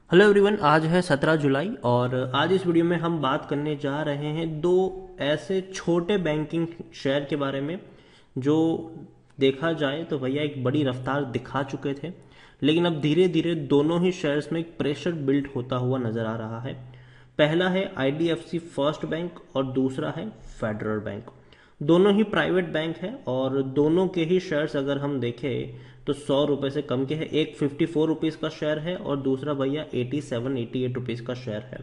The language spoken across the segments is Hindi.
हेलो एवरीवन, आज है 17 जुलाई और आज इस वीडियो में हम बात करने जा रहे हैं दो ऐसे छोटे बैंकिंग शेयर के बारे में जो देखा जाए तो भैया एक बड़ी रफ्तार दिखा चुके थे, लेकिन अब धीरे धीरे दोनों ही शेयर्स में एक प्रेशर बिल्ड होता हुआ नजर आ रहा है। पहला है आईडीएफसी फर्स्ट बैंक और दूसरा है फेडरल बैंक। दोनों ही प्राइवेट बैंक है और दोनों के ही शेयर्स अगर हम देखें तो 100 रुपए से कम के है। एक 54 रुपीज का शेयर है और दूसरा भैया 87-88 रुपीज का शेयर है।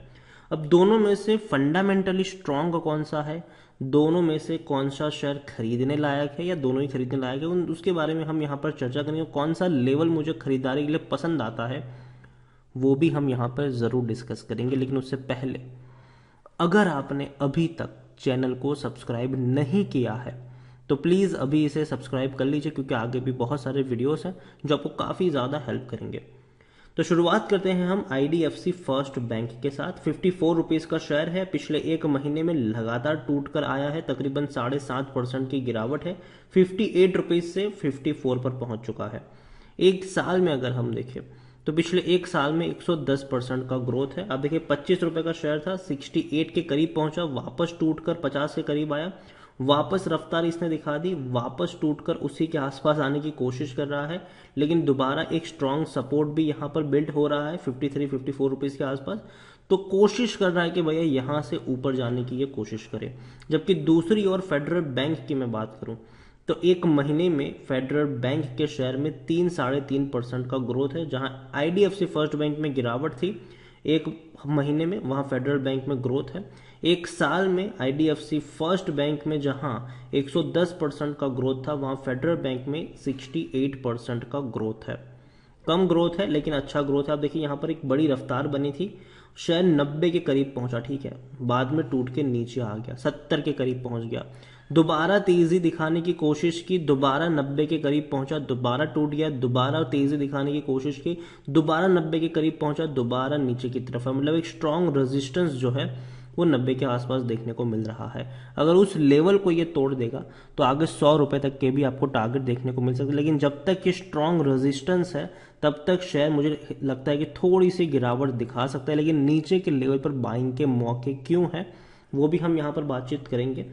अब दोनों में से फंडामेंटली स्ट्रांग कौन सा है, दोनों में से कौन सा शेयर खरीदने लायक है या दोनों ही खरीदने लायक है, उसके बारे में हम यहाँ पर चर्चा करेंगे। कौन सा लेवल मुझे खरीदारी के लिए पसंद आता है वो भी हम यहाँ पर ज़रूर डिस्कस करेंगे। लेकिन उससे पहले अगर आपने अभी तक चैनल को सब्सक्राइब नहीं किया है तो प्लीज़ अभी इसे सब्सक्राइब कर लीजिए, क्योंकि आगे भी बहुत सारे वीडियोस हैं जो आपको काफ़ी ज़्यादा हेल्प करेंगे। तो शुरुआत करते हैं हम आईडीएफसी फर्स्ट बैंक के साथ। 54 रुपीज़ का शेयर है, पिछले एक महीने में लगातार टूट कर आया है, तकरीबन 7.5% की गिरावट है। 58 रुपीज़ से 54 पर पहुंच चुका है। एक साल में अगर हम देखें तो पिछले एक साल में 110% का ग्रोथ है। अब देखिए 25 रुपए का शेयर था, 68 के करीब पहुंचा, वापस टूटकर 50 के करीब आया, वापस रफ्तार इसने दिखा दी, वापस टूटकर उसी के आसपास आने की कोशिश कर रहा है। लेकिन दोबारा एक स्ट्रांग सपोर्ट भी यहाँ पर बिल्ड हो रहा है 53-54 रुपीज के आसपास। तो कोशिश कर रहा है कि भैया यहाँ से ऊपर जाने की ये कोशिश करे। जबकि दूसरी ओर फेडरल बैंक की मैं बात करूं तो एक महीने में फेडरल बैंक के शेयर में 3-3.5% का ग्रोथ है। जहां आईडीएफसी फर्स्ट बैंक में गिरावट थी एक महीने में, वहां फेडरल बैंक में ग्रोथ है। एक साल में आईडीएफसी फर्स्ट बैंक में जहां 110% का ग्रोथ था, वहां फेडरल बैंक में 68% का ग्रोथ है। कम ग्रोथ है लेकिन अच्छा ग्रोथ है। आप देखिए यहाँ पर एक बड़ी रफ्तार बनी थी, शेयर 90 के करीब पहुंचा, ठीक है, बाद में टूट के नीचे आ गया, 70 के करीब पहुंच गया, दोबारा तेजी दिखाने की कोशिश की, दोबारा 90 के करीब पहुंचा, दोबारा टूट गया, दोबारा तेजी दिखाने की कोशिश की, दोबारा 90 के करीब पहुंचा, दोबारा नीचे की तरफ है। मतलब एक स्ट्रांग रेजिस्टेंस जो है वो 90 के आसपास देखने को मिल रहा है। अगर उस लेवल को ये तोड़ देगा तो आगे 100 रुपए तक के भी आपको टारगेट देखने को मिल सकता है। लेकिन जब तक ये स्ट्रांग रेजिस्टेंस है तब तक शेयर मुझे लगता है कि थोड़ी सी गिरावट दिखा सकता है। लेकिन नीचे के लेवल पर बाइंग के मौके क्यों हैं वो भी हम यहाँ पर बातचीत करेंगे।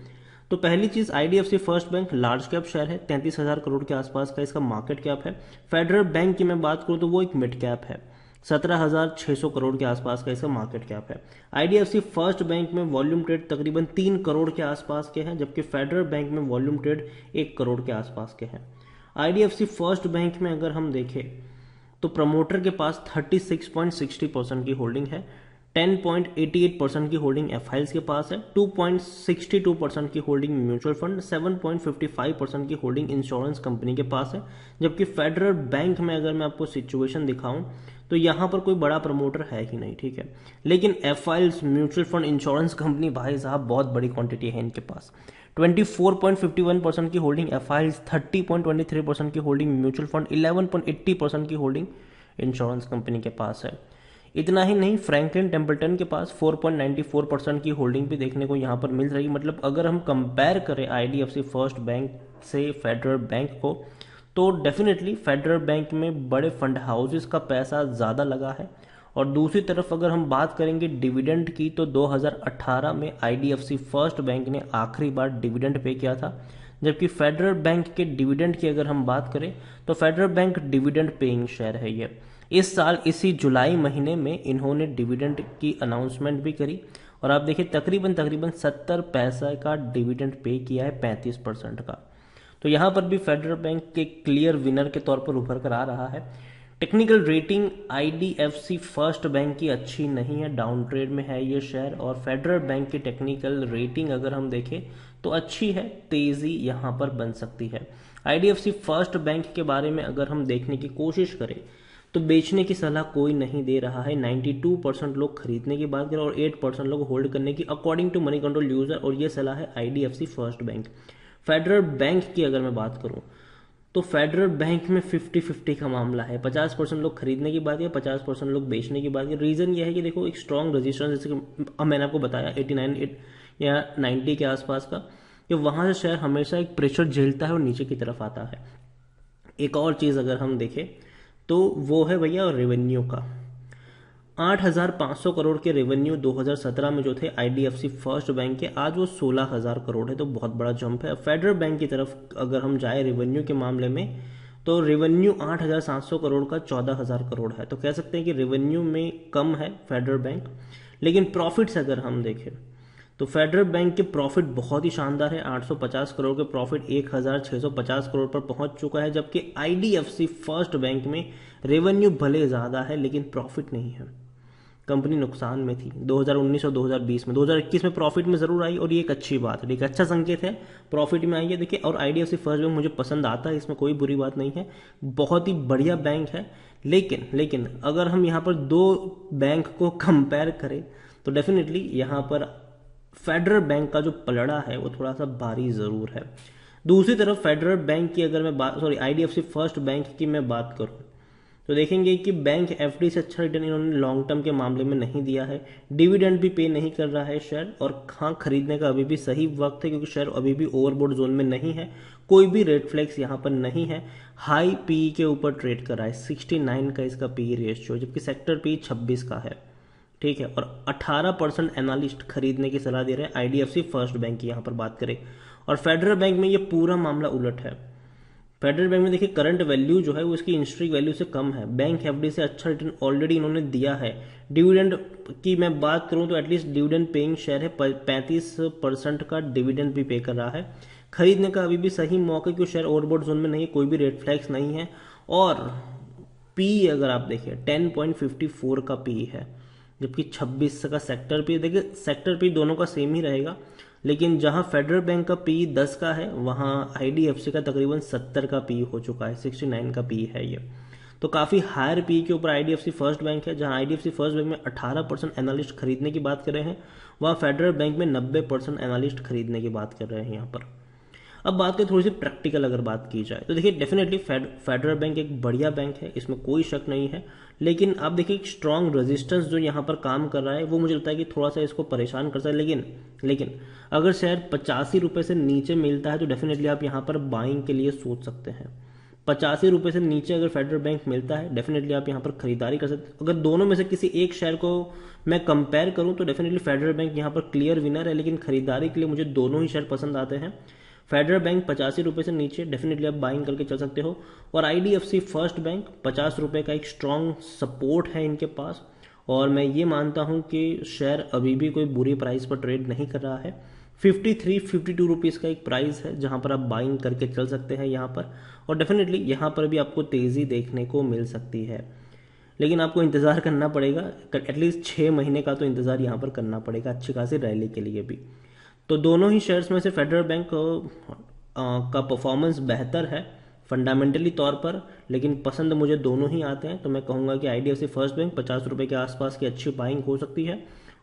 तो पहली चीज, IDFC First bank large cap share है, 33,000 करोड़ के आसपास का इसका मार्केट कैप है। फेडरल बैंक की मैं बात करूं तो वो एक मिड कैप है, 17,600 करोड़ के आसपास का इसका मार्केट कैप है। आईडीएफसी फर्स्ट बैंक में वॉल्यूम ट्रेड तकरीबन 3 करोड़ के आसपास के हैं, जबकि फेडरल बैंक में वॉल्यूम ट्रेड 1 करोड़ के आसपास के हैं। आईडीएफसी फर्स्ट बैंक में अगर हम देखें तो प्रमोटर के पास 36.60% की होल्डिंग है, 10.88% की होल्डिंग एफआईएल्स के पास है, 2.62% की होल्डिंग म्यूचुअल फंड, 7.55% की होल्डिंग इंश्योरेंस कंपनी के पास है। जबकि फेडरल बैंक में अगर मैं आपको सिचुएशन दिखाऊं तो यहां पर कोई बड़ा प्रमोटर है ही नहीं, ठीक है। लेकिन एफआईएल्स, म्यूचुअल फंड, इंश्योरेंस कंपनी, भाई साहब बहुत बड़ी क्वांटिटी है इनके पास। 24.51% की होल्डिंग एफआईएल्स, 30.23% की होल्डिंग म्यूचुअल फंड, 11.80% की होल्डिंग इंश्योरेंस कंपनी के पास है। इतना ही नहीं, फ्रैंकलिन टेम्पल्टन के पास 4.94% की होल्डिंग भी देखने को यहाँ पर मिल रही है। मतलब अगर हम कंपेयर करें आईडीएफसी फर्स्ट बैंक से फेडरल बैंक को तो डेफिनेटली फेडरल बैंक में बड़े फंड हाउसेस का पैसा ज़्यादा लगा है। और दूसरी तरफ अगर हम बात करेंगे डिविडेंड की तो 2018 में आईडीएफसी फर्स्ट बैंक ने आखिरी बार डिविडेंड पे किया था। जबकि फेडरल बैंक के डिविडेंड की अगर हम बात करें तो federal bank dividend paying share है ये। इस साल इसी जुलाई महीने में इन्होंने डिविडेंड की अनाउंसमेंट भी करी और आप देखिए तकरीबन 70 पैसा का डिविडेंड पे किया है, 35% का। तो यहां पर भी फेडरल बैंक के क्लियर विनर के तौर पर उभर कर आ रहा है। Technical rating IDFC First bank की अच्छी नहीं है, डाउन ट्रेड में है ये शेयर। और फेडरल बैंक की टेक्निकल रेटिंग अगर हम देखें तो अच्छी है, तेजी यहां पर बन सकती है। आईडीएफसी फर्स्ट बैंक के बारे में अगर हम देखने की कोशिश करें तो बेचने की सलाह कोई नहीं दे रहा है। 92% लोग खरीदने की बात करें और 8% लोग होल्ड करने की, according to Moneycontrol user, और ये सलाह है IDFC First Bank. Federal Bank की अगर मैं बात करूं तो फेडरल बैंक में 50-50 का मामला है, 50% लोग खरीदने की बात है, 50% लोग बेचने की बात है। रीजन यह है कि देखो एक स्ट्रॉन्ग रजिस्टेंस, जैसे कि मैंने आपको बताया 89 या 90 के आसपास का, कि वहां से शेयर हमेशा एक प्रेशर झेलता है और नीचे की तरफ आता है। एक और चीज अगर हम देखें तो वो है भैया रेवेन्यू का। 8,500 करोड़ के रेवेन्यू 2017 में जो थे आईडीएफसी फर्स्ट बैंक के, आज वो 16,000 करोड़ है, तो बहुत बड़ा जंप है। फेडरल बैंक की तरफ अगर हम जाए रेवेन्यू के मामले में, तो रेवेन्यू 8,700 करोड़ का 14,000 करोड़ है। तो कह सकते हैं कि रेवेन्यू में कम है फेडरल बैंक, लेकिन प्रॉफिट्स अगर हम देखें तो फेडरल बैंक के प्रॉफिट बहुत ही शानदार है। 850 करोड़ के प्रॉफिट 1,650 करोड़ पर पहुंच चुका है, जबकि आईडीएफसी फर्स्ट बैंक में रेवेन्यू भले ज़्यादा है लेकिन प्रॉफिट नहीं है। कंपनी नुकसान में थी 2019 और 2020 में। 2021 में प्रॉफिट में जरूर आई और ये एक अच्छी बात है, एक अच्छा संकेत है, प्रॉफिट में आई है। देखिए, और आईडीएफसी फर्स्ट बैंक मुझे पसंद आता है, इसमें कोई बुरी बात नहीं है, बहुत ही बढ़िया बैंक है। लेकिन अगर हम यहाँ पर दो बैंक को कंपेयर करें तो डेफिनेटली यहाँ पर फेडरल बैंक का जो पलड़ा है वो थोड़ा सा भारी जरूर है। दूसरी तरफ फेडरल बैंक की अगर मैं आईडीएफसी फर्स्ट बैंक की मैं बात करूं तो देखेंगे कि बैंक एफडी से अच्छा रिटर्न इन्होंने लॉन्ग टर्म के मामले में नहीं दिया है, डिविडेंड भी पे नहीं कर रहा है शेयर, और हाँ, खरीदने का अभी भी सही वक्त है क्योंकि शेयर अभी भी ओवरबोट जोन में नहीं है, कोई भी रेड फ्लैग्स यहाँ पर नहीं है। हाई पी के ऊपर ट्रेड कर रहा है, 69 का इसका पी रेशियो, जबकि सेक्टर पी 26 का है, ठीक है, और 18% एनालिस्ट खरीदने की सलाह दे रहे हैं आईडीएफसी फर्स्ट बैंक की यहाँ पर बात करें। और फेडरल बैंक में ये पूरा मामला उलट है। फेडरल बैंक में देखिए करंट वैल्यू जो है वो इसकी इंस्ट्रिक वैल्यू से कम है, बैंक एफडी से अच्छा रिटर्न ऑलरेडी इन्होंने दिया है। डिविडेंड की मैं बात करूं तो एटलीस्ट डिविडेंड पेइंग शेयर है, 35% का डिविडेंड भी पे कर रहा है। खरीदने का अभी भी सही मौका क्योंकि शेयर ओवरबोट जोन में नहीं है, कोई भी रेड फ्लैग्स नहीं है। और पी अगर आप देखिए 10.54 का पी है, जबकि 26 का सेक्टर पी। देखिए सेक्टर पी दोनों का सेम ही रहेगा, लेकिन जहां फेडरल बैंक का पी 10 का है वहां आईडीएफसी का तकरीबन 70 का पी हो चुका है, 69 का पी है ये। तो काफी हायर पी के ऊपर आईडीएफसी फर्स्ट बैंक है। जहां आईडीएफसी फर्स्ट बैंक में 18% एनालिस्ट खरीदने की बात कर रहे हैं, वहां फेडरल बैंक में 90% एनालिस्ट खरीदने की बात कर रहे हैं यहाँ पर। अब बात करें थोड़ी सी प्रैक्टिकल अगर बात की जाए तो देखिए डेफिनेटली फेडरल बैंक एक बढ़िया बैंक है, इसमें कोई शक नहीं है, लेकिन आप देखिए एक स्ट्रॉन्ग रेजिस्टेंस जो यहाँ पर काम कर रहा है वो मुझे लगता है कि थोड़ा सा इसको परेशान कर सकता है। लेकिन अगर शेयर 85 रुपये से नीचे मिलता है तो डेफिनेटली आप यहाँ पर बाइंग के लिए सोच सकते हैं। 85 रुपये से नीचे अगर फेडरल बैंक मिलता है डेफिनेटली आप यहाँ पर खरीदारी कर सकते हैं। अगर दोनों में से किसी एक शेयर को मैं कंपेयर करूँ तो डेफिनेटली फेडरल बैंक यहाँ पर क्लियर विनर है, लेकिन खरीदारी के लिए मुझे दोनों ही शेयर पसंद आते हैं। फेडरल बैंक 85 रुपये से नीचे डेफिनेटली आप बाइंग करके चल सकते हो, और आईडीएफसी फर्स्ट बैंक 50 रुपये का एक स्ट्रॉन्ग सपोर्ट है इनके पास, और मैं ये मानता हूँ कि शेयर अभी भी कोई बुरी प्राइस पर ट्रेड नहीं कर रहा है। 53-52 रुपीज़ का एक प्राइस है जहाँ पर आप बाइंग करके चल सकते हैं यहाँ पर, और डेफिनेटली यहाँ पर भी आपको तेज़ी देखने को मिल सकती है, लेकिन आपको इंतज़ार करना पड़ेगा, एटलीस्ट 6 महीने का तो इंतज़ार यहाँ पर करना पड़ेगा अच्छी खासी रैली के लिए भी। तो दोनों ही शेयर्स में से फेडरल बैंक का परफॉर्मेंस बेहतर है फंडामेंटली तौर पर, लेकिन पसंद मुझे दोनों ही आते हैं। तो मैं कहूँगा कि आईडीएफसी फर्स्ट बैंक 50 रुपये के आसपास की अच्छी बाइंग हो सकती है,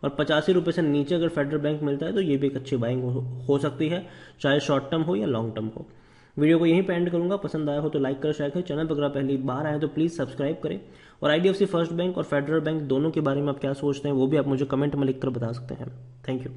और 85 रुपये से नीचे अगर फेडरल बैंक मिलता है तो ये भी एक अच्छी बाइंग हो सकती है, चाहे शॉर्ट टर्म हो या लॉन्ग टर्म हो। वीडियो को यहीं पे एंड करूंगा, पसंद आया हो तो लाइक करें, शेयर करें, चैनल पर अगर पहली बार आए तो प्लीज़ सब्सक्राइब करें। और आईडीएफसी फर्स्ट बैंक और फेडरल बैंक दोनों के बारे में आप क्या सोचते हैं वो भी आप मुझे कमेंट में लिखकर बता सकते हैं। Thank you.